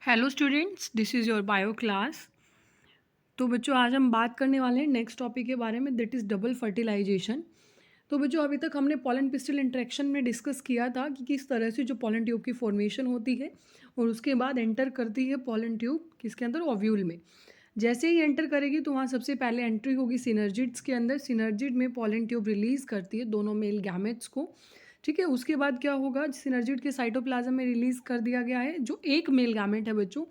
Hello students, this is your bio class. तो बच्चों आज हम बात करने वाले हैं नेक्स्ट टॉपिक के बारे में, दैट इज़ डबल फर्टिलाइजेशन। तो बच्चों अभी तक हमने पॉलन पिस्टल इंटरेक्शन में डिस्कस किया था कि किस तरह से जो पॉलन ट्यूब की फॉर्मेशन होती है और उसके बाद एंटर करती है पॉलन ट्यूब किसके अंदर, ओव्यूल में। जैसे ही एंटर करेगी तो वहाँ सबसे पहले एंट्री होगी सिनर्जिड्स के अंदर। सिनर्जिड में पॉलन ट्यूब रिलीज करती है दोनों मेल गैमेट्स को। ठीक है, उसके बाद क्या होगा, सिनर्जिड के साइटोप्लाज्म में रिलीज कर दिया गया है। जो एक मेल गैमेट है बच्चों,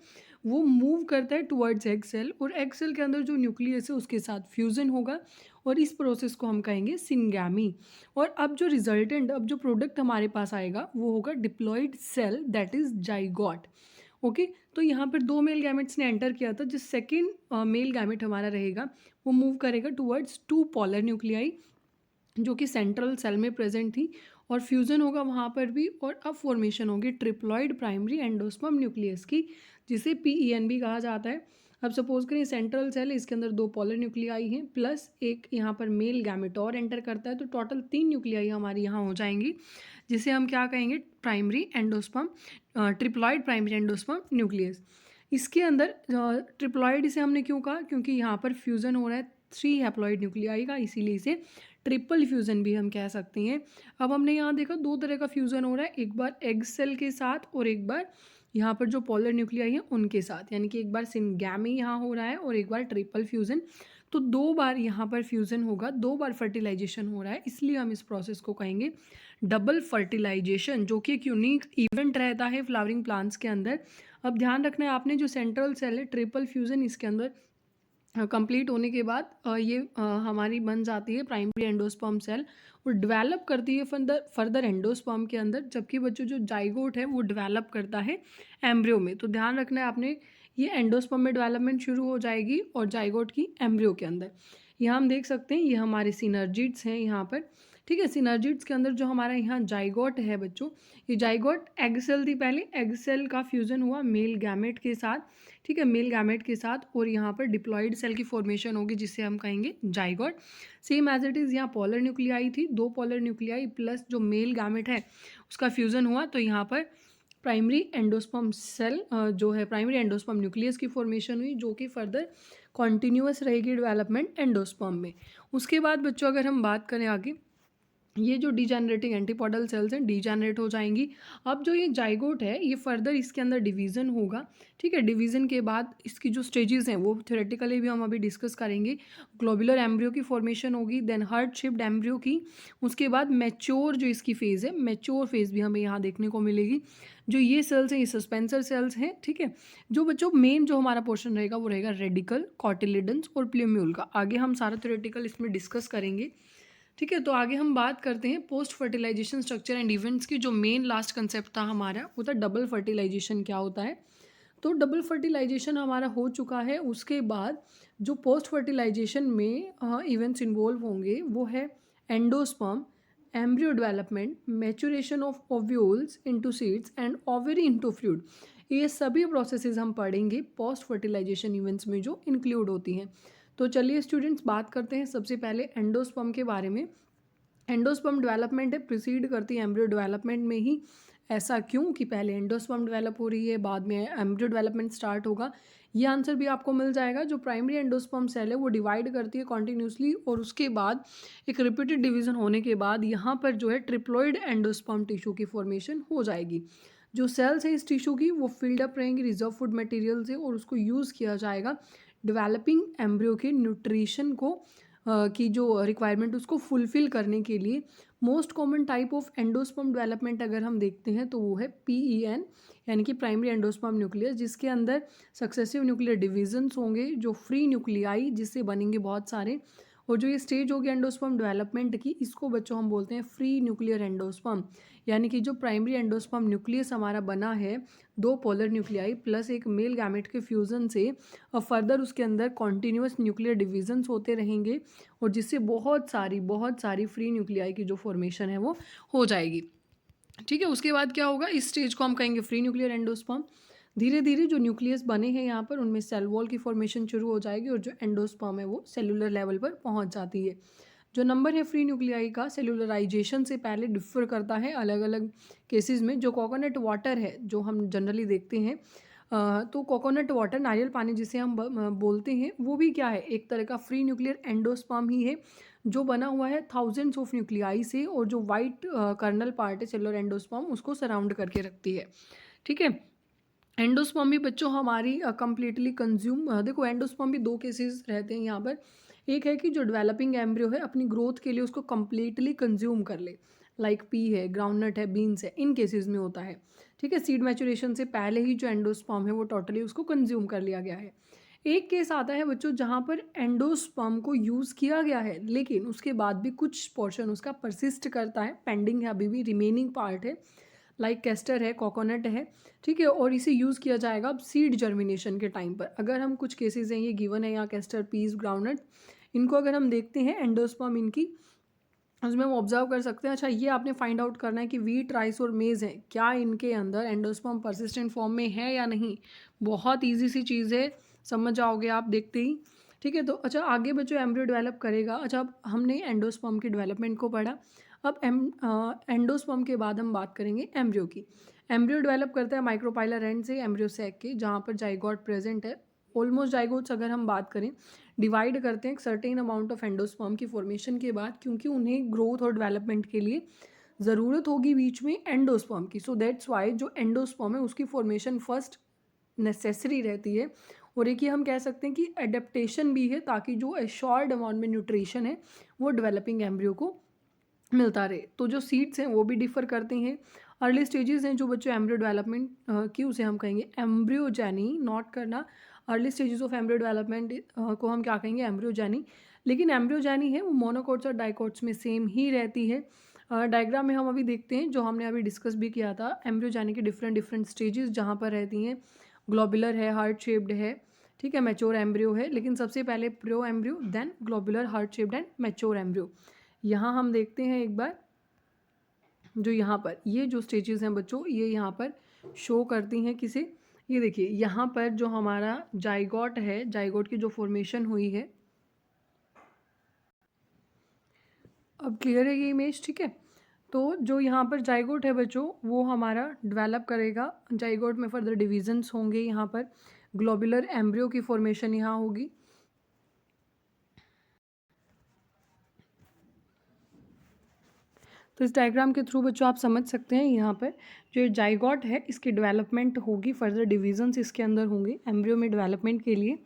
वो मूव करता है टुवर्ड्स एग सेल और एग सेल के अंदर जो न्यूक्लियस है उसके साथ फ्यूजन होगा और इस प्रोसेस को हम कहेंगे सिनगैमी। और अब जो रिजल्टेंट, अब जो प्रोडक्ट हमारे पास आएगा वो होगा diploid cell, that is zygote. Okay, तो यहाँ पर दो मेल गैमेट्स ने एंटर किया था। जो सेकेंड मेल गैमेट हमारा रहेगा वो मूव करेगा टुवर्ड्स टू पॉलर न्यूक्लियाई जो कि सेंट्रल सेल में प्रेजेंट थी और फ्यूज़न होगा वहाँ पर भी। और अब फॉर्मेशन होगी ट्रिप्लॉइड प्राइमरी एंडोस्पर्म न्यूक्लियस की, जिसे PEN भी कहा जाता है। अब सपोज करें सेंट्रल सेल, इसके अंदर दो पॉलर न्यूक्लियाई हैं प्लस एक यहाँ पर मेल गैमेट और एंटर करता है, तो टोटल 3 न्यूक्लियाई हमारी यहाँ हो जाएंगी, जिसे हम क्या कहेंगे, primary endosperm, triploid primary endosperm nucleus. इसके अंदर ट्रिप्लॉइड इसे हमने क्यों कहा, क्योंकि यहाँ पर फ्यूज़न हो रहा है 3 हैप्लॉइड न्यूक्लियाई का, इसीलिए इसे ट्रिपल फ्यूज़न भी हम कह सकते हैं। अब हमने यहाँ देखा दो तरह का फ्यूज़न हो रहा है, एक बार एग सेल के साथ और एक बार यहाँ पर जो पॉलर न्यूक्लियाई है उनके साथ, यानी कि एक बार सिनगैमी यहाँ हो रहा है और एक बार ट्रिपल फ्यूज़न। तो दो बार यहाँ पर फ्यूज़न होगा, दो बार फर्टिलाइजेशन हो रहा है, इसलिए हम इस प्रोसेस को कहेंगे डबल फर्टिलाइजेशन, जो कि एक यूनिक इवेंट रहता है फ्लावरिंग प्लांट्स के अंदर। अब ध्यान रखना है आपने, जो सेंट्रल सेल है ट्रिपल फ्यूज़न, इसके अंदर कंप्लीट होने के बाद ये हमारी बन जाती है प्राइमरी एंडोस्पर्म सेल और डेवलप करती है फर्दर एंडोस्पर्म के अंदर, जबकि बच्चों जो जाइगोट है वो डेवलप करता है एम्ब्रियो में। तो ध्यान रखना है आपने, ये एंडोस्पर्म में डेवलपमेंट शुरू हो जाएगी और जाइगोट की एम्ब्रियो के अंदर। यहाँ हम देख सकते हैं ये हमारे सिनर्जिड्स हैं यहाँ पर। ठीक है, सिनर्जिड्स के अंदर जो हमारा यहाँ जाइगोट है बच्चों, ये जाइगोट एग सेल थी पहले, एग सेल का फ्यूज़न हुआ मेल गैमेट के साथ। ठीक है, मेल गैमेट के साथ और यहाँ पर डिप्लॉइड सेल की फॉर्मेशन होगी जिसे हम कहेंगे zygote. Same as it is यहाँ पॉलर न्यूक्लियाई थी, दो पॉलर न्यूक्लियाई प्लस जो मेल गैमेट है उसका फ्यूज़न हुआ, तो यहाँ पर प्राइमरी एंडोस्पर्म सेल जो है प्राइमरी एंडोस्पर्म न्यूक्लियस की फॉर्मेशन हुई, जो कि फर्दर कॉन्टिन्यूस रहेगी डेवलपमेंट एंडोस्पर्म में। उसके बाद बच्चों अगर हम बात करें आगे, ये जो डिजेनरेटिंग एंटीपोडल सेल्स हैं डिजेनरेट हो जाएंगी। अब जो ये जाइगोट है ये फर्दर इसके अंदर डिवीज़न होगा। ठीक है, डिवीज़न के बाद इसकी जो स्टेजेस हैं वो थ्योरेटिकली भी हम अभी डिस्कस करेंगे। ग्लोबुलर एम्ब्रियो की फॉर्मेशन होगी, देन हार्ट शेप्ड एम्ब्रियो की, उसके बाद मैच्योर जो इसकी फेज़ है, मैच्योर फेज़ भी हमें यहाँ देखने को मिलेगी। जो ये सेल्स हैं ये सस्पेंसर सेल्स हैं। ठीक है, जो बच्चों मेन जो हमारा पोर्शन रहेगा वो रहेगा रेडिकल, कॉटिलिडन्स और प्ल्यूम्यूल का। आगे हम सारा थ्योरेटिकल इसमें डिस्कस करेंगे। ठीक है, तो आगे हम बात करते हैं post fertilization structure and events की। जो मेन लास्ट कंसेप्ट था हमारा वो था डबल फर्टिलाइजेशन क्या होता है। तो डबल फर्टिलाइजेशन हमारा हो चुका है, उसके बाद जो पोस्ट फर्टिलाइजेशन में इवेंट्स इन्वॉल्व होंगे वो है endosperm, embryo development, maturation of ovules into seeds and ovary into fluid. ये सभी प्रोसेसेस हम पढ़ेंगे पोस्ट फर्टिलाइजेशन इवेंट्स में जो इंक्लूड होती हैं। तो चलिए स्टूडेंट्स बात करते हैं सबसे पहले एंडोस्पर्म के बारे में। एंडोस्पर्म डेवलपमेंट है, प्रिसीड करती है एम्ब्रियो डेवलपमेंट में ही। ऐसा क्यों कि पहले एंडोस्पर्म डेवलप हो रही है बाद में एम्ब्रियो डेवलपमेंट स्टार्ट होगा, ये आंसर भी आपको मिल जाएगा। जो प्राइमरी एंडोस्पर्म सेल है वो डिवाइड करती है कॉन्टिन्यूसली और उसके बाद एक रिपीटेड डिवीजन होने के बाद यहाँ पर जो है ट्रिप्लॉइड एंडोस्पर्म टिश्यू की फॉर्मेशन हो जाएगी। जो सेल्स है इस टिश्यू की वो फिल्ड अप रहेंगी रिजर्व फूड मटेरियल से और उसको यूज़ किया जाएगा डेवलपिंग एम्ब्रियो के न्यूट्रिशन को की जो रिक्वायरमेंट उसको फुलफ़िल करने के लिए। Most common type of endosperm development अगर हम देखते हैं तो वो है PEN, यानी कि प्राइमरी एंडोस्पर्म न्यूक्लियस, जिसके अंदर सक्सेसिव न्यूक्लियर डिविजन्स होंगे जो फ्री न्यूक्लियाई जिससे बनेंगे बहुत सारे। और जो ये स्टेज होगी एंडोस्पर्म डेवलपमेंट की, इसको बच्चों हम बोलते हैं फ्री न्यूक्लियर एंडोस्पर्म, यानी कि जो प्राइमरी एंडोस्पर्म न्यूक्लियस हमारा बना है दो पोलर न्यूक्लियाई प्लस एक मेल गैमेट के फ्यूज़न से, और फर्दर उसके अंदर कॉन्टिन्यूस न्यूक्लियर डिविजन्स होते रहेंगे और जिससे बहुत सारी फ्री न्यूक्लियाई की जो फॉर्मेशन है वो हो जाएगी। ठीक है, उसके बाद क्या होगा, इस स्टेज को हम कहेंगे फ्री न्यूक्लियर एंडोस्पर्म। धीरे धीरे जो न्यूक्लियस बने हैं यहाँ पर उनमें सेल वॉल की फॉर्मेशन शुरू हो जाएगी और जो एंडोस्पर्म है वो सेलुलर लेवल पर पहुँच जाती है। जो नंबर है फ्री न्यूक्लियाई का सेलुलराइजेशन से पहले डिफर करता है अलग अलग केसेस में। जो कोकोनट वाटर है जो हम जनरली देखते हैं तो कोकोनट वाटर, नारियल पानी जिसे हम बोलते हैं, वो भी क्या है, एक तरह का फ्री न्यूक्लियर एंडोस्पर्म ही है जो बना हुआ है थाउजेंड्स ऑफ न्यूक्लियाई से, और जो वाइट कर्नल पार्ट है सेलुलर एंडोस्पर्म उसको सराउंड करके रखती है। ठीक है। एंडोस्पर्म भी बच्चों हमारी कंप्लीटली कंज्यूम, देखो एंडोस्पर्म भी दो केसेस रहते हैं यहाँ पर। एक है कि जो डेवलपिंग एम्ब्रियो है अपनी ग्रोथ के लिए उसको कंप्लीटली कंज्यूम कर ले, लाइक पी है, ग्राउंडनट है, बीन्स है, इन केसेस में होता है। ठीक है, सीड मैचुरेशन से पहले ही जो एंडोस्पर्म है वो टोटली उसको कंज्यूम कर लिया गया है। एक केस आता है बच्चों जहाँ पर एंडोस्पर्म को यूज़ किया गया है लेकिन उसके बाद भी कुछ पोर्शन उसका परसिस्ट करता है, पेंडिंग है, अभी भी रिमेनिंग पार्ट है, लाइक कैस्टर है, कोकोनट है। ठीक है, और इसे यूज़ किया जाएगा अब सीड जर्मिनेशन के टाइम पर। अगर हम कुछ केसेस हैं ये गिवन है यहाँ, कैस्टर, पीस, ग्राउंडनट, इनको अगर हम देखते हैं एंडोस्पर्म इनकी, उसमें हम ऑब्जर्व कर सकते हैं। अच्छा, ये आपने फाइंड आउट करना है कि व्हीट, राइस और मेज़ है, क्या इनके अंदर एंडोस्पर्म परसिस्टेंट फॉर्म में है या नहीं। बहुत ईजी सी चीज़ है, समझ जाओगे आप देखते ही। ठीक है, तो अच्छा आगे बच्चों एम्ब्रियो डेवलप करेगा। अच्छा, अब हमने एंडोस्पर्म की डेवलपमेंट को पढ़ा। अब एंडोस्पर्म के बाद हम बात करेंगे एम्ब्रियो की। एम्ब्रियो डेवलप करता है माइक्रोपाइलर एंड से एम्ब्रियो सैक के, जहाँ पर जाइगोट प्रेजेंट है। ऑलमोस्ट जाइगोट्स अगर हम बात करें डिवाइड करते हैं एक सर्टेन अमाउंट ऑफ एंडोस्पर्म की फॉर्मेशन के बाद, क्योंकि उन्हें ग्रोथ और डेवलपमेंट के लिए ज़रूरत होगी बीच में एंडोस्पर्म की। सो दैट्स वाई जो एंडोस्पर्म है उसकी फॉर्मेशन फर्स्ट नेसेसरी रहती है। और एक ये हम कह सकते हैं कि एडेप्टेशन भी है, ताकि जो एश्योर्ड अमाउंट में न्यूट्रिशन है वो डेवलपिंग एम्ब्रियो को मिलता रहे। तो जो सीड्स हैं वो भी डिफर करते हैं। अर्ली स्टेजेस हैं जो बच्चों एम्ब्रियो डेवलपमेंट की, उसे हम कहेंगे एम्ब्रियोजेनी, नॉट करना। Early stages of embryo development को हम क्या कहेंगे, एम्ब्रियोजेनी। लेकिन एम्ब्रियोजेनी है वो मोनोकोट्स और डाइकोट्स में सेम ही रहती है। डायग्राम में हम अभी देखते हैं, जो हमने अभी डिस्कस भी किया था, एम्ब्रियोजेनी के डिफरेंट डिफरेंट स्टेजेस जहाँ पर रहती हैं। ग्लोबुलर है, हार्ट शेप्ड है, ठीक है, मैच्योर एम्ब्रियो है, लेकिन सबसे पहले pro embryo, then globular, heart shaped and mature embryo. यहाँ हम देखते हैं एक बार, जो यहाँ पर ये जो स्टेजेस हैं बच्चों, ये यहाँ पर शो करती हैं किसे, ये देखिए यहाँ पर जो हमारा जाइगोट है, जाइगोट की जो फॉर्मेशन हुई है, अब क्लियर है ये इमेज। ठीक है, तो जो यहाँ पर जाइगोट है बच्चों वो हमारा डेवलप करेगा, जाइगोट में फर्दर डिविजन्स होंगे, यहाँ पर ग्लोबुलर एम्ब्रियो की फॉर्मेशन यहाँ होगी। तो इस डायग्राम के थ्रू बच्चों आप समझ सकते हैं यहाँ पर जो जाइगोट है इसकी डेवलपमेंट होगी, फर्दर डिविजन्स इसके अंदर होंगे एम्ब्रियो में डेवलपमेंट के लिए।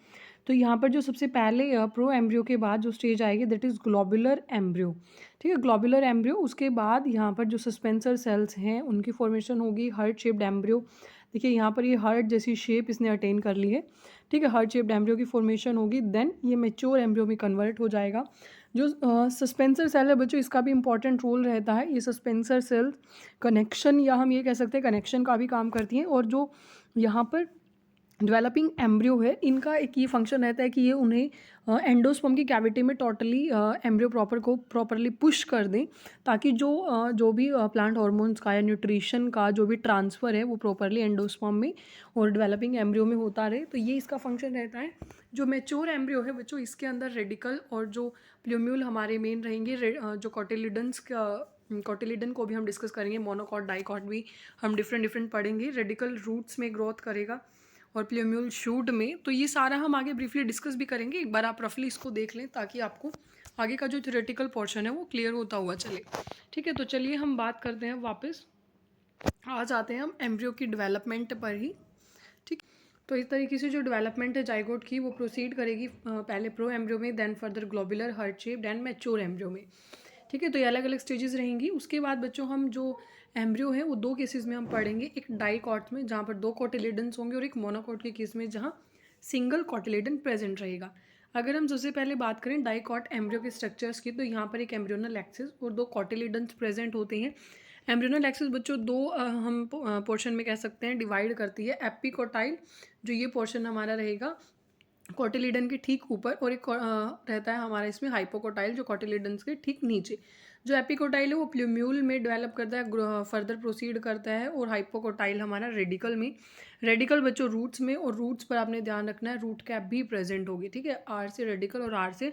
तो यहाँ पर जो सबसे पहले प्रो एम्ब्रियो के बाद जो स्टेज आएगी दैट इज़ ग्लोबुलर एम्ब्रियो। ठीक है, ग्लोबुलर एम्ब्रियो, उसके बाद यहाँ पर जो सस्पेंसर सेल्स हैं उनकी फॉर्मेशन होगी, हार्ट शेप्ड एम्ब्रियो। देखिए यहाँ पर ये हार्ट जैसी शेप इसने अटेन कर ली है। ठीक है, हार्ट शेप्ड एम्ब्रियो की फॉर्मेशन होगी, देन ये मेच्योर एम्ब्रियो में कन्वर्ट हो जाएगा। जो सस्पेंसर सेल है बच्चों इसका भी इंपॉर्टेंट रोल रहता है। ये सस्पेंसर सेल कनेक्शन, या हम ये कह सकते हैं कनेक्शन का भी काम करती हैं। और जो यहाँ पर डेवलपिंग एम्ब्रियो है इनका एक ये फंक्शन रहता है कि ये उन्हें एंडोस्पर्म की कैविटी में टोटली एम्ब्रियो प्रॉपरली पुश कर दें, ताकि जो भी प्लांट हार्मोन्स का या न्यूट्रिशन का जो भी ट्रांसफ़र है वो प्रॉपरली एंडोस्पर्म में और डेवलपिंग एम्ब्रियो में होता रहे। तो ये इसका फंक्शन रहता है। जो मैच्योर एम्ब्रियो है बच्चों इसके अंदर रेडिकल और जो प्लूम्यूल हमारे मेन रहेंगे, जो कॉटिलिडन्स का, कॉटिलिडन को भी हम डिस्कस करेंगे, मोनोकॉट डाइकॉट भी हम डिफरेंट पढ़ेंगे। रेडिकल रूट्स में ग्रोथ करेगा और प्लूम्यूल शूट में। तो ये सारा हम आगे ब्रीफली डिस्कस भी करेंगे, एक बार आप रफली इसको देख लें ताकि आपको आगे का जो थ्योरेटिकल पोर्शन है वो क्लियर होता हुआ चले। ठीक है, तो चलिए हम बात करते हैं वापस, आ जाते हैं हम एम्ब्रियो की डेवलपमेंट पर ही। ठीक, तो इस तरीके से जो डेवलपमेंट है जाइगोट की वो प्रोसीड करेगी, पहले प्रो एम्ब्रियो में, then further globular, heart shaped and mature embryo में। ठीक है, तो ये अलग अलग स्टेजेस रहेंगी। उसके बाद बच्चों हम जो एम्ब्रियो है वो दो केसेस में हम पढ़ेंगे, एक डाइकॉट में जहाँ पर दो कॉटिलिडन्स होंगे, और एक मोनोकॉट के केस में जहाँ सिंगल कॉटिलिडन प्रेजेंट रहेगा। अगर हम सबसे पहले बात करें डाइकॉट एम्ब्रियो के स्ट्रक्चर्स की, तो यहाँ पर एक एम्ब्रियोनल एक्सिस और दो कॉटिलिडन्स प्रेजेंट होते हैं। एम्ब्रियोनल एक्सिस बच्चों दो हम पोर्शन में कह सकते हैं डिवाइड करती है। एपिकोटाइल, जो ये पोर्शन हमारा रहेगा कॉटिलिडन के ठीक ऊपर, और एक रहता है हमारा इसमें हाइपोकोटाइल जो कॉटिलिडन्स के ठीक नीचे। जो एपिकोटाइल है वो प्लूम्यूल में डेवलप करता है, फर्दर प्रोसीड करता है, और हाइपोकोटाइल हमारा रेडिकल में। रेडिकल बच्चों रूट्स में, और रूट्स पर आपने ध्यान रखना है रूट कैप भी प्रेजेंट होगी। ठीक है, आर से रेडिकल और आर से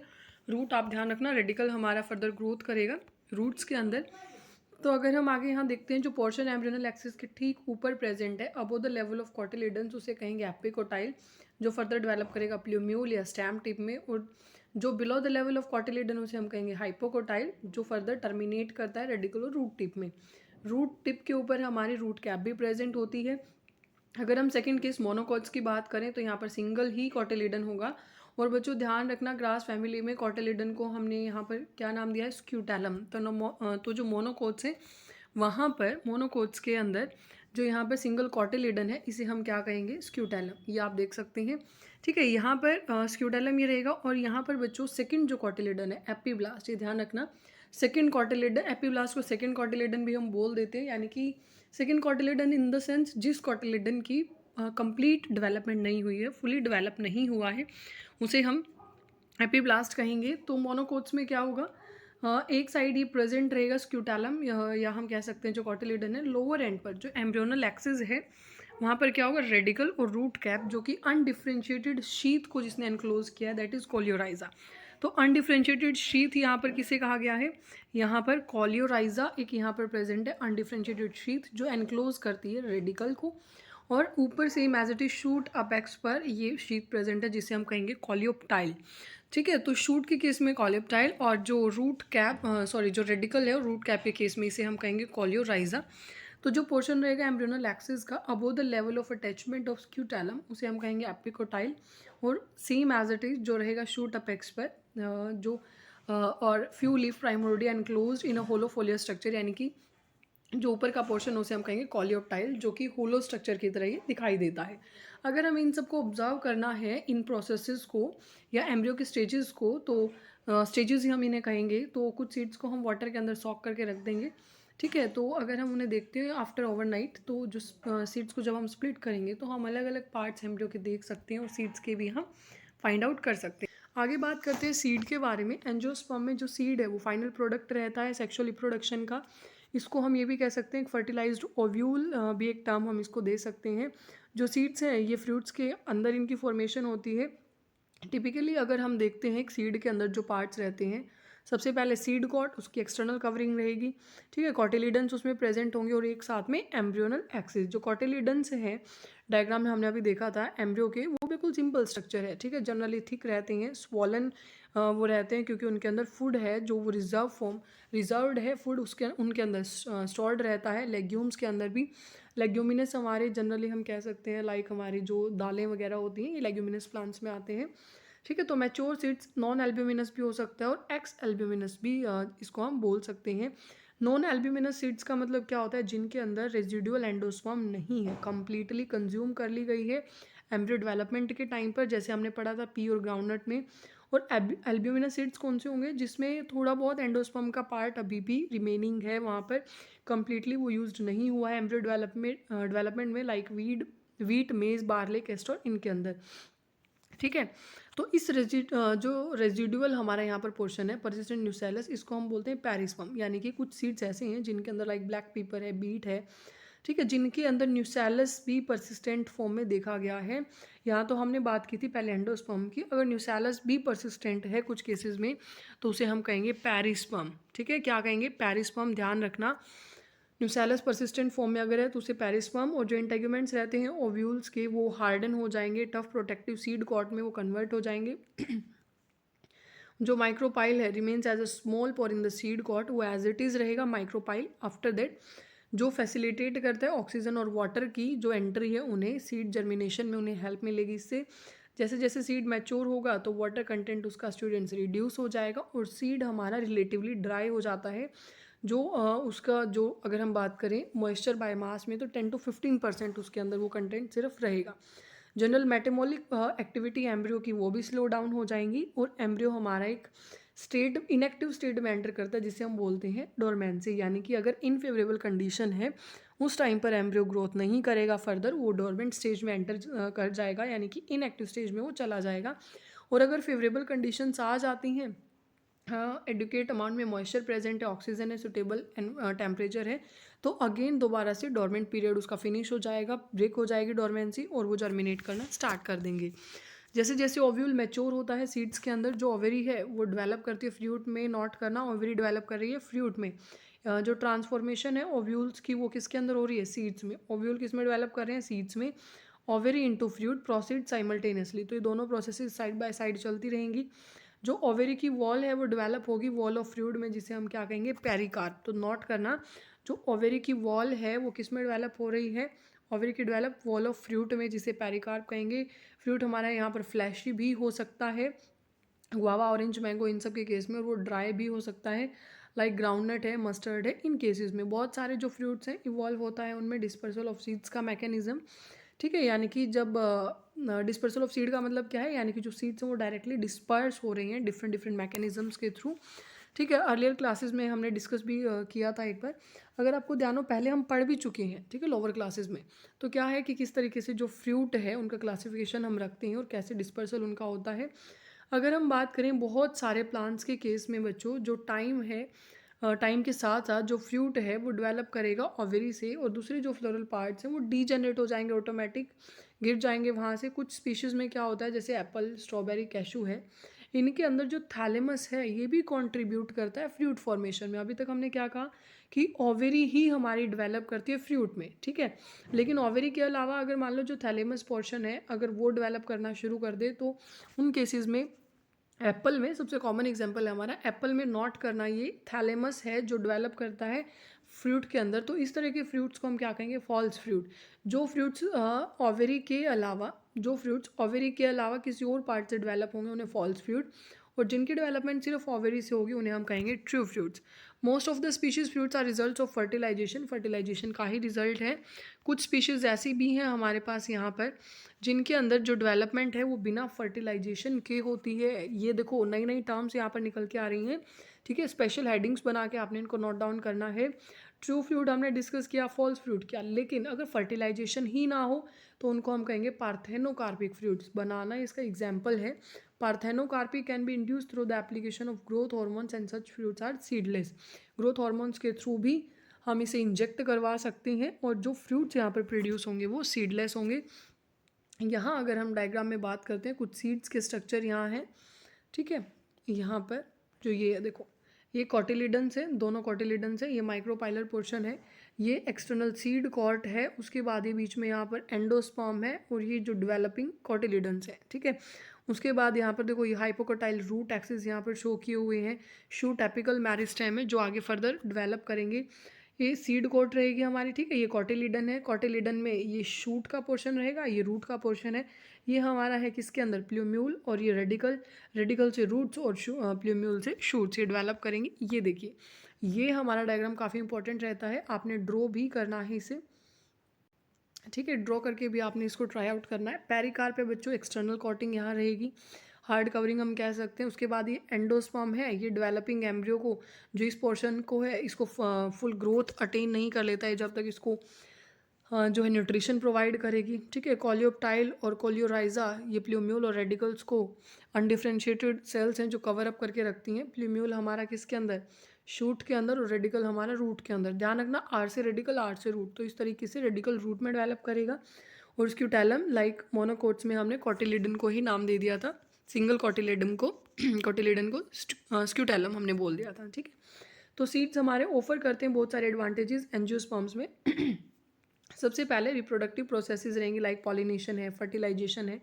रूट, आप ध्यान रखना। रेडिकल हमारा फर्दर ग्रोथ करेगा रूट्स के अंदर, तो अगर हम आगे यहाँ देखते हैं, जो पोर्शन एम्ब्रियोनल एक्सिस के ठीक ऊपर प्रेजेंट है अबो द लेवल ऑफ कॉटिलिडन्स, उसे कहेंगे एपिकोटाइल, जो फर्दर डेवलप करेगा प्लूम्यूल या स्टेम टिप में। और जो below the level of cotyledon उसे हम कहेंगे हाइपोकोटाइल, जो फर्दर टर्मिनेट करता है रेडिकुलर रूट टिप में। रूट टिप के ऊपर हमारी रूट कैप भी प्रेजेंट होती है। अगर हम सेकंड केस मोनोकॉट्स की बात करें तो यहाँ पर सिंगल ही कॉटिलिडन होगा। और बच्चों ध्यान रखना, ग्रास फैमिली में कॉटिलिडन को हमने यहाँ पर क्या नाम दिया है, स्क्यूटैलम। तो जो मोनोकॉट्स हैं वहाँ पर, मोनोकॉट्स के अंदर जो यहाँ पर सिंगल कॉटिलिडन है इसे हम क्या कहेंगे, स्क्यूटैलम। ये आप देख सकते हैं, ठीक है। यहाँ पर स्क्यूटैलम ये रहेगा। और यहाँ पर बच्चों सेकंड जो कॉटिलिडन है एपिब्लास्ट, ये ध्यान रखना, सेकंड कॉटिलिडन, एपिब्लास्ट को सेकंड कॉटिलिडन भी हम बोल देते हैं, यानी कि second cotyledon in the sense जिस कॉटिलिडन की कंप्लीट डेवलपमेंट नहीं हुई है, फुली डेवलप नहीं हुआ है, उसे हम एपिब्लास्ट कहेंगे। तो मोनोकोट्स में क्या होगा, एक साइड ये प्रेजेंट रहेगा स्क्यूटैलम, या हम कह सकते हैं जो कॉटिलिडन है लोअर एंड पर जो एम्ब्रियोनल एक्सिस है वहाँ पर क्या होगा, रेडिकल और रूट कैप, जो कि अनडिफ्रेंशिएटेड शीथ को जिसने एनक्लोज किया है दैट इज कोलियोराइजा। तो अनडिफ्रेंशिएटेड शीथ यहाँ पर किसे कहा गया है, यहाँ पर कोलियोराइजा एक यहाँ पर प्रेजेंट है अनडिफ्रेंशिएटेड शीथ जो एनक्लोज करती है रेडिकल को। और ऊपर से as it is shoot apex पर ये शीथ प्रेजेंट है जिसे हम कहेंगे कॉलियोप्टाइल, ठीक है। तो शूट के केस में कॉलियोप्टाइल, और जो रूट कैप जो रेडिकल है रूट कैप के केस में इसे हम कहेंगे कॉलियोराइजा। तो जो पोर्शन रहेगा एम्ब्रियोनल एक्सिस का above the level of attachment of scutellum उसे हम कहेंगे एपिकोटाइल। और सेम एज इट इज जो रहेगा शूट अपेक्स पर और few leaf primordia enclosed in a hollow foliar structure, यानी कि जो ऊपर का पोर्शन उसे हम कहेंगे कॉलियोप्टाइल, जो कि होलो स्ट्रक्चर की तरह ये दिखाई देता है। अगर हम इन सबको ऑब्जर्व करना है, इन प्रोसेसेस को या एम्ब्रियो के स्टेजेस को, तो स्टेजेस ही हम इन्हें कहेंगे। तो कुछ सीड्स को हम वाटर के अंदर सॉक करके रख देंगे, ठीक है। तो अगर हम उन्हें देखते हैं आफ्टर ओवरनाइट, तो जो सीड्स को जब हम स्प्लिट करेंगे तो हम अलग अलग पार्ट्स एम्ब्रियो के देख सकते हैं और सीड्स के भी हम फाइंड आउट कर सकते हैं। आगे बात करते हैं सीड के बारे में। एंजियोस्पर्म में जो सीड है वो फाइनल प्रोडक्ट रहता है सेक्सुअल रिप्रोडक्शन का। इसको हम ये भी कह सकते हैं फर्टिलाइज्ड ओव्यूल भी एक टर्म हम इसको दे सकते हैं। जो सीड्स हैं ये फ्रूट्स के अंदर इनकी फॉर्मेशन होती है। टिपिकली अगर हम देखते हैं एक सीड के अंदर जो पार्ट्स रहते हैं, सबसे पहले सीड कॉट, उसकी एक्सटर्नल कवरिंग रहेगी, ठीक है। कॉटिलिडन्स उसमें प्रेजेंट होंगे और एक साथ में एम्ब्रियोनल एक्सिस। जो कॉटिलिडन्स हैं डायग्राम में हमने अभी देखा था एम्ब्रियो के, वो बिल्कुल सिंपल स्ट्रक्चर है, ठीक है। जनरली थिक रहते हैं, स्वॉलन वो रहते हैं क्योंकि उनके अंदर फूड है जो वो रिजर्व्ड है फूड उसके उनके अंदर स्टोर्ड रहता है। लेग्यूम्स के अंदर भी, लेग्यूमिनस हमारे जनरली हम कह सकते हैं लाइक हमारी जो दालें वगैरह होती हैं ये लेग्यूमिनस प्लांट्स में आते हैं, ठीक है। तो मैच्योर सीड्स नॉन एल्ब्यूमिनस भी हो सकता है और एक्स एल्ब्यूमिनस भी इसको हम बोल सकते हैं। नॉन एल्ब्यूमिनस सीड्स का मतलब क्या होता है, जिनके अंदर रेजिडुअल एंडोस्पर्म नहीं है, कंप्लीटली कंज्यूम कर ली गई है एम्ब्रियो डेवलपमेंट के टाइम पर, जैसे हमने पढ़ा था पी और ग्राउंडनट में। और एल्ब्यूमिनस सीड्स कौन से होंगे, जिसमें थोड़ा बहुत एंडोस्पर्म का पार्ट अभी भी रिमेनिंग है वहाँ पर, कंप्लीटली वो यूज्ड नहीं हुआ है एम्ब्रियो डेवलपमेंट में, लाइक वीट मेज बार्ले कैस्टर इनके अंदर, ठीक है। तो इस जो रेजिडुअल हमारा यहाँ पर पोर्शन है परसिस्टेंट न्यूसेलस, इसको हम बोलते हैं पेरिस्पर्म। यानी कि कुछ सीड्स ऐसे हैं जिनके अंदर लाइक ब्लैक पेपर है, बीट है, ठीक है, जिनके अंदर न्यूसेलस भी परसिस्टेंट फॉर्म में देखा गया है। यहाँ तो हमने बात की थी पहले एंडोस्पर्म की, अगर न्यूसेलस भी परसिस्टेंट है कुछ केसेस में तो उसे हम कहेंगे पेरिस्पर्म, ठीक है। क्या कहेंगे, पेरिस्पर्म, ध्यान रखना। न्यूसेलस परसिस्टेंट फॉर्म में अगर है तो उसे पेरिस्पर्म, और जो इंटेगुमेंट्स रहते हैं ओव्यूल्स के वो हार्डन हो जाएंगे, टफ प्रोटेक्टिव सीड कॉट में वो कन्वर्ट हो जाएंगे। जो माइक्रोपाइल है remains as a small pore in the seed coat, वो एज इट इज़ रहेगा माइक्रोपाइल। आफ्टर दैट जो फैसिलिटेट करता है ऑक्सीजन और वाटर की जो एंट्री है उन्हें सीड जर्मिनेशन में उन्हें हेल्प मिलेगी इससे। जैसे जैसे सीड मैच्योर होगा तो वाटर कंटेंट उसका स्टूडेंट्स रिड्यूस हो जाएगा और सीड हमारा रिलेटिवली ड्राई हो जाता है। जो उसका जो अगर हम बात करें मॉइस्चर बायोमास में तो 10 to 15% उसके अंदर वो कंटेंट सिर्फ रहेगा। जनरल मेटाबॉलिक एक्टिविटी एम्ब्रियो की वो भी स्लो डाउन हो जाएंगी और एम्ब्रियो हमारा एक स्टेट इनएक्टिव स्टेट में एंटर करता है जिसे हम बोलते हैं डोरमेंसी। यानी कि अगर इनफेवरेबल कंडीशन है उस टाइम पर एम्ब्रियो ग्रोथ नहीं करेगा फर्दर, वो डोरमेंट स्टेज में एंटर कर जाएगा, यानी कि इनएक्टिव स्टेज में वो चला जाएगा। और अगर फेवरेबल कंडीशंस आ जाती हैं, हाँ एडुकेट अमाउंट में मॉइस्चर प्रेजेंट है, ऑक्सीजन है, सुटेबल टेम्परेचर है, तो अगेन दोबारा से डोरमेंट पीरियड उसका फिनिश हो जाएगा, ब्रेक हो जाएगी डोरमेंसी और वो जर्मिनेट करना स्टार्ट कर देंगे। जैसे जैसे ओव्यूल मैच्योर होता है सीड्स के अंदर, जो ओवरी है वो डेवलप करती है फ्रूट में, नॉट करना, ओवरी डेवलप कर रही है फ्रूट में। जो ट्रांसफॉर्मेशन है ओव्यूल्स की वो किसके अंदर हो रही है, सीड्स में। ओव्यूल किस में डेवलप कर रहे हैं, सीड्स में। Ovary into fruit proceed simultaneously, तो ये दोनों प्रोसेसेस साइड बाय साइड चलती रहेंगी। जो ओवेरी की वॉल है वो डेवलप होगी वॉल ऑफ फ्रूट में, जिसे हम क्या कहेंगे, पेरिकार्प। तो नोट करना, जो ओवेरी की वॉल है वो किस में डेवलप हो रही है, ओवेरी की डेवलप वॉल ऑफ फ्रूट में, जिसे पेरिकार्प कहेंगे। फ्रूट हमारा यहाँ पर फ्लैशी भी हो सकता है, गुआवा, ऑरेंज, मैंगो, इन सब के केस में, और वो ड्राई भी हो सकता है, लाइक ग्राउंडनट है, मस्टर्ड है, इन केसेस में। बहुत सारे जो फ्रूट्स हैं इवॉल्व होता है उनमें डिस्पर्सल ऑफ सीड्स का मैकेनिज्म, ठीक है। यानी कि जब डिस्पर्सल ऑफ सीड का मतलब क्या है, यानी कि जो सीड्स हैं वो डायरेक्टली डिस्पर्स हो रही हैं डिफरेंट डिफरेंट मैकेनिज्म्स के थ्रू, ठीक है। अर्लियर क्लासेस में हमने डिस्कस भी किया था एक बार, अगर आपको ध्यान हो, पहले हम पढ़ भी चुके हैं, ठीक है, लोअर क्लासेस में। तो क्या है कि किस तरीके से जो फ्रूट है उनका क्लासिफिकेशन हम रखते हैं और कैसे डिस्पर्सल उनका होता है। अगर हम बात करें बहुत सारे प्लांट्स के केस में बच्चों, जो टाइम है, टाइम के साथ साथ जो फ्रूट है वो डेवलप करेगा ओवेरी से, और दूसरे जो फ्लोरल पार्ट्स हैं वो डीजेनरेट हो जाएंगे, ऑटोमेटिक गिर जाएंगे वहाँ से। कुछ स्पीशीज़ में क्या होता है, जैसे एप्पल, स्ट्रॉबेरी, कैशू है, इनके अंदर जो थैलेमस है ये भी कंट्रीब्यूट करता है फ्रूट फॉर्मेशन में। अभी तक हमने क्या कहा कि ओवेरी ही हमारी डेवलप करती है फ्रूट में, ठीक है। लेकिन ओवेरी के अलावा अगर मान लो जो थैलेमस पोर्शन है अगर वो डेवलप करना शुरू कर दे, तो उन केसेस में, एप्पल में सबसे कॉमन एग्जांपल है हमारा, एप्पल में नोट करना, ये थैलेमस है जो डेवलप करता है फ्रूट के अंदर। तो इस तरह के फ्रूट्स को हम क्या कहेंगे, फॉल्स फ्रूट। जो फ्रूट्स ओवेरी के अलावा, जो फ्रूट्स ओवेरी के अलावा किसी और पार्ट से डेवलप होंगे उन्हें फॉल्स फ्रूट, और जिनकी डेवलपमेंट सिर्फ ओवेरी से होगी उन्हें हम कहेंगे true fruits. Most of the species fruits are results of fertilization, fertilization का ही रिजल्ट है। कुछ स्पीशीज़ ऐसी भी हैं हमारे पास यहाँ पर जिनके अंदर जो डेवलपमेंट है वो बिना फर्टिलाइजेशन के होती है। ये देखो नई नई टर्म्स यहाँ पर निकल के आ रही हैं, ठीक है। स्पेशल हेडिंग्स बना के आपने इनको नोट डाउन करना है। ट्रू फ्रूट हमने डिस्कस किया, फॉल्स फ्रूट किया, लेकिन अगर फर्टिलाइजेशन ही ना हो तो उनको हम कहेंगे पार्थेनोकार्पिक फ्रूट्स। बनाना इसका एग्जाम्पल है। Parthenocarpy can be induced through the application of growth hormones and such fruits are seedless. Growth hormones के थ्रू भी हम इसे इंजेक्ट करवा सकते हैं, और जो फ्रूट्स यहाँ पर प्रोड्यूस होंगे वो सीडलेस होंगे। यहाँ अगर हम डायग्राम में बात करते हैं, कुछ सीड्स के स्ट्रक्चर यहाँ हैं, ठीक है। यहाँ पर जो ये देखो, ये कॉटिलिडन्स है, दोनों कॉटिलिडन्स है, ये माइक्रोपाइलर पोर्शन है, ये एक्सटर्नल सीड कॉर्ट है, उसके बाद ये बीच में यहाँ पर एंडोस्पर्म है, और ये जो डेवलपिंग कॉटिलिडन्स है, ठीक है। उसके बाद यहाँ पर देखो ये हाइपोकोटाइल रूट एक्सिस यहाँ पर शो किए हुए हैं। शूट एपिकल मेरिस्टेम है जो आगे फर्दर डेवलप करेंगे। ये सीड कोट रहेगी हमारी, ठीक है। ये कॉटिलिडन है, कॉटिलिडन में ये शूट का पोर्शन रहेगा, ये रूट का पोर्शन है। ये हमारा है किसके अंदर, प्लूम्यूल, और ये रेडिकल, रेडिकल से रूट्स और प्लूम्यूल से शूट्स ये डेवलप करेंगे। ये देखिए, ये हमारा डायग्राम काफ़ी इंपॉर्टेंट रहता है, आपने ड्रॉ भी करना है इसे, ठीक है। ड्रॉ करके भी आपने इसको ट्राई आउट करना है। पेरिकार्प पे बच्चों एक्सटर्नल कोटिंग यहाँ रहेगी, हार्ड कवरिंग हम कह सकते हैं। उसके बाद ये एंडोस्पर्म है, ये डेवलपिंग एम्ब्रियो को, जो इस पोर्शन को है इसको फुल ग्रोथ अटेन नहीं कर लेता है जब तक इसको जो है न्यूट्रिशन प्रोवाइड करेगी, ठीक है। कॉलियोप्टाइल और कोलियोराइजा, ये प्लूम्यूल और रेडिकल्स को अनडिफ्रेंशिएटेड सेल्स हैं जो कवर अप करके रखती हैं। प्लूम्यूल हमारा किसके अंदर, शूट के अंदर, और रेडिकल हमारा रूट के अंदर। ध्यान रखना, आर से रेडिकल, आर से रूट, तो इस तरीके से रेडिकल रूट में डेवलप करेगा। और स्क्यूटेलम, लाइक मोनोकोट्स में हमने कॉटिलिडन को ही नाम दे दिया था, सिंगल कॉटिलिडन को कॉटिलिडन को स्क्यूटेलम हमने बोल दिया था, ठीक है। तो सीड्स हमारे ऑफर करते हैं बहुत सारे एडवांटेजेस एंजियोस्पर्म्स में। सबसे पहले रिप्रोडक्टिव प्रोसेसेस रहेंगी, लाइक पॉलिनेशन है, फर्टिलाइजेशन है,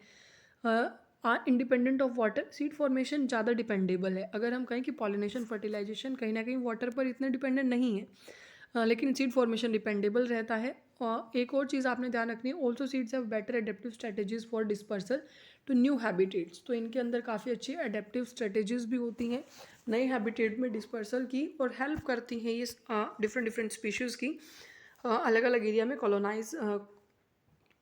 are independent of water. Seed formation ज़्यादा डिपेंडेबल है। अगर हम कहें कि पॉलिनेशन, फर्टिलाइजेशन कहीं ना कहीं वाटर पर इतने डिपेंडेंट नहीं है, लेकिन सीड फॉर्मेशन डिपेंडेबल रहता है। और एक और चीज़ आपने ध्यान रखनी है, also seeds have better adaptive strategies for dispersal to new habitats. तो इनके अंदर काफ़ी अच्छी एडेप्टिव स्ट्रेटेजीज भी होती हैं नए हैबिटेट में डिस्पर्सल की, और हेल्प करती हैं ये डिफरेंट डिफरेंट स्पीशीज़ की अलग अलग एरिया में कॉलोनाइज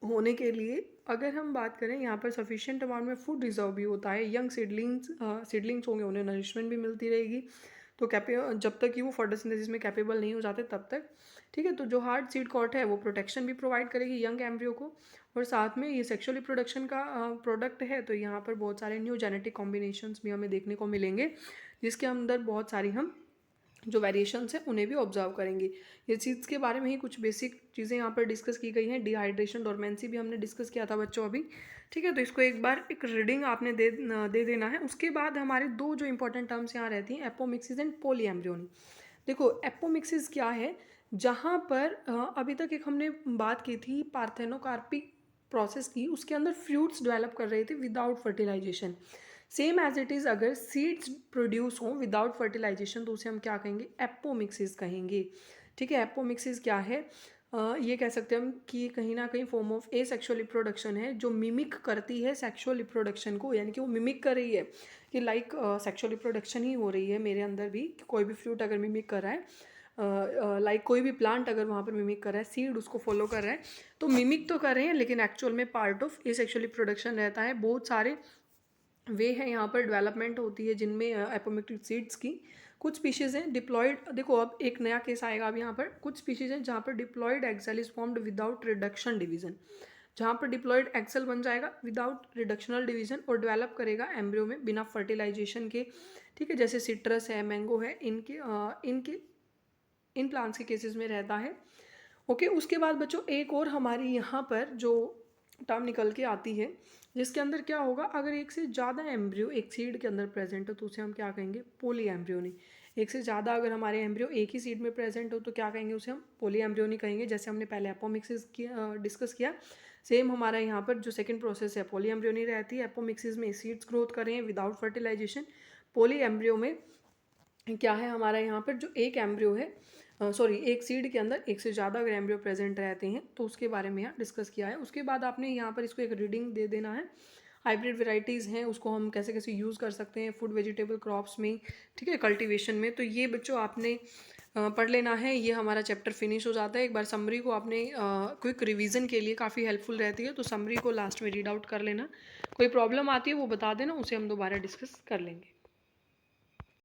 होने के लिए। अगर हम बात करें, यहाँ पर सफिशिएंट अमाउंट में फूड रिजर्व भी होता है। यंग सीडलिंग्स होंगे, उन्हें नरिशमेंट भी मिलती रहेगी, तो जब तक कि वो फोटोसिंथेसिस में कैपेबल नहीं हो जाते तब तक, ठीक है। तो जो हार्ड सीड कॉट है वो प्रोटेक्शन भी प्रोवाइड करेगी यंग एम्ब्रियो को, और साथ में ये सेक्सुअल रिप्रोडक्शन का प्रोडक्ट है। तो यहाँ पर बहुत सारे न्यू जेनेटिक कॉम्बिनेशंस भी हमें देखने को मिलेंगे, जिसके अंदर बहुत सारी हम जो वेरिएशंस हैं उन्हें भी ऑब्जर्व करेंगे। ये चीज़ के बारे में ही कुछ बेसिक चीज़ें यहाँ पर डिस्कस की गई हैं। डिहाइड्रेशन, डोरमेंसी भी हमने डिस्कस किया था बच्चों अभी, ठीक है। तो इसको एक बार एक रीडिंग आपने दे देना है। उसके बाद हमारे दो जो इंपॉर्टेंट टर्म्स यहाँ रहती हैं, एपोमिक्सिस एंड पोली एम्ब्रियोनी। देखो एपोमिक्सिस क्या है, जहाँ पर अभी तक एक हमने बात की थी पार्थेनोकार्पिक प्रोसेस की, उसके अंदर फ्रूट्स डेवलप कर रहे थे without fertilization. Same as it is अगर सीड्स प्रोड्यूस हों विदाउट फर्टिलाइजेशन तो उसे हम क्या कहेंगे, एपोमिक्सिस कहेंगे। ठीक है, एपोमिक्सिस क्या है, ये कह सकते हैं हम कि कहीं ना कहीं form of A sexual reproduction है जो मिमिक करती है सेक्शुअल रिप्रोडक्शन को, यानी कि वो मिमिक कर रही है कि लाइक सेक्शुअल रिप्रोडक्शन ही हो रही है मेरे अंदर भी, कोई भी फ्रूट अगर मिमिक कर रहा है, लाइक कोई भी प्लांट अगर वहाँ पर मिमिक कर रहा है, सीड उसको फॉलो कर रहा है, तो मिमिक तो कर रहे हैं लेकिन एक्चुअल में part of A sexual reproduction रहता है। बहुत सारे वे है यहाँ पर डेवलपमेंट होती है जिनमें एपोमिक्टिक सीड्स की। कुछ स्पीशीज़ हैं डिप्लॉयड, देखो अब एक नया केस आएगा अब यहाँ पर, कुछ स्पीशीज़ हैं जहाँ पर diploid egg cell is formed without reduction division, जहाँ पर डिप्लॉयड एक्सेल बन जाएगा विदाउट रिडक्शनल डिवीजन और डेवलप करेगा एम्ब्रियो में बिना फर्टिलाइजेशन के। ठीक है, जैसे सिट्रस है, मैंगो है, इनके इन प्लांट्स के केसेस में रहता है। ओके, उसके बाद बच्चों एक और हमारी यहाँ पर जो टर्म निकल के आती है जिसके अंदर क्या होगा, अगर एक से ज़्यादा एम्ब्रियो एक सीड के अंदर प्रेजेंट हो तो उसे हम क्या कहेंगे, पोली एम्ब्रियोनी। एक से ज़्यादा अगर हमारे एम्ब्रियो एक ही सीड में प्रेजेंट हो तो क्या कहेंगे, उसे हम पोली एम्ब्रियोनी कहेंगे, जैसे हमने पहले एपोमिक्सिस की डिस्कस किया। सेम हमारा यहाँ पर जो सेकंड प्रोसेस है पोली एम्ब्रियोनी रहती है। एपोमिक्सिस में सीड्स ग्रोथ कर रहे हैं विदाउट फर्टिलाइजेशन। पोली एम्ब्रियो में क्या है हमारा यहाँ पर, जो एक एम्ब्रियो है, सॉरी एक सीड के अंदर एक से ज़्यादा अगर एम्ब्रियो प्रेजेंट रहते हैं तो उसके बारे में यहाँ डिस्कस किया है। उसके बाद आपने यहाँ पर इसको एक रीडिंग दे देना है, हाइब्रिड वेराइटीज़ हैं उसको हम कैसे कैसे यूज़ कर सकते हैं फूड वेजिटेबल क्रॉप्स में, ठीक है, कल्टीवेशन में। तो ये बच्चों आपने पढ़ लेना है, ये हमारा चैप्टर फिनिश हो जाता है। एक बार समरी को आपने क्विक रिवीजन के लिए काफ़ी हेल्पफुल रहती है, तो समरी को लास्ट में रीड आउट कर लेना। कोई प्रॉब्लम आती है वो बता देना, उसे हम दोबारा डिस्कस कर लेंगे।